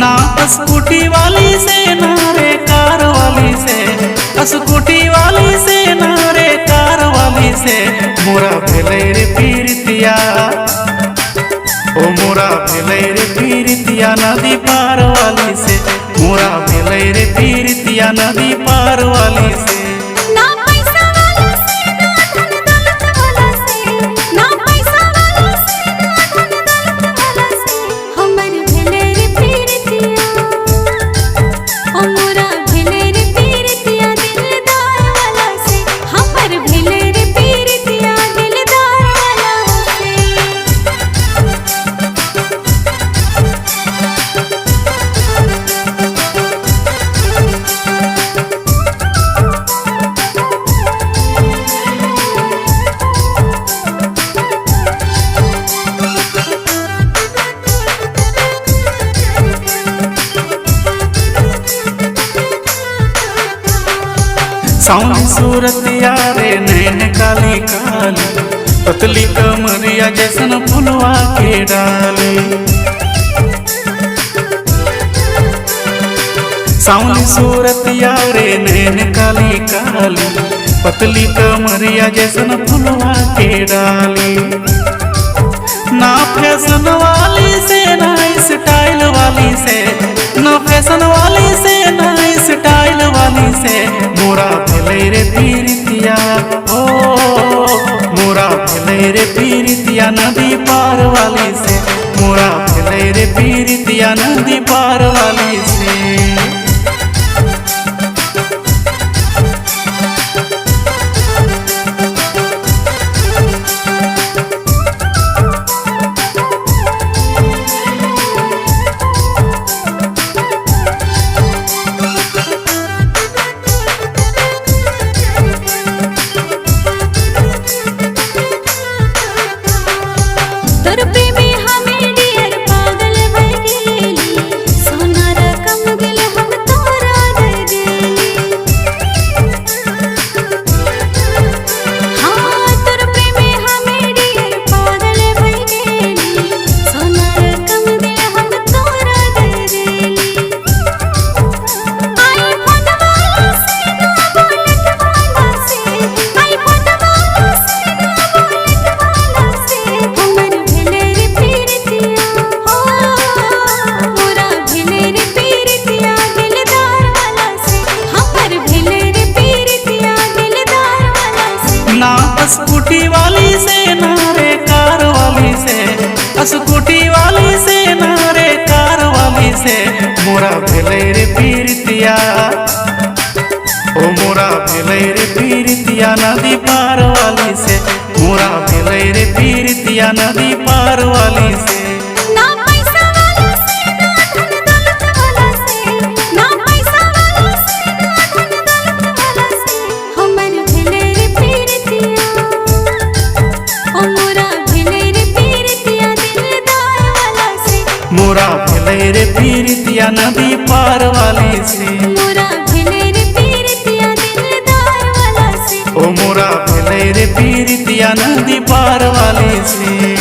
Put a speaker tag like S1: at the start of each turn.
S1: ना स्कूटी वाली से ना रे कार वाली से, स्कूटी वाली से ना रे कार वाली से मोरा भेलै रे पीरतिया, ओ मोरा भेलै रे पीरतिया नदी पार वाली से, मोरा भेलै रे पीरतिया नदी पार वाली से। सावनी सूरतिया रे नैन काली काली, पतली कमरिया जैसन फुलवा के डाली। सावनी सूरतिया रे नैन काली काली, पतली कमरिया जैसन फुलवा के डाली। ना फैशन वाली से ना स्टाइल वाली से, ना फैशन वाली से ना स्टाइल वाली से मोरा भेलै रे पीरतिया, ओ मोरा भेलै रे पीरतिया नदी पार वाली से, मोरा भेलै रे पीरतिया नदी पार वाली से। स्कूटी वाली से ना रे कार वाली से, स्कूटी वाली से ना रे कार वाली से मोरा भेलै रे पीरतिया, ओ मोरा भेलै रे पीरतिया नदी पार वाली से, मोरा भेलै रे पीरतिया नदी पार वाली से। मोरा भेलै रे पीरतिया नदी पार वाली से,
S2: मोरा भेलै रे पीरतिया दिलदार वाला से,
S1: ओ मोरा भेलै रे पीरतिया नदी पार वाली से।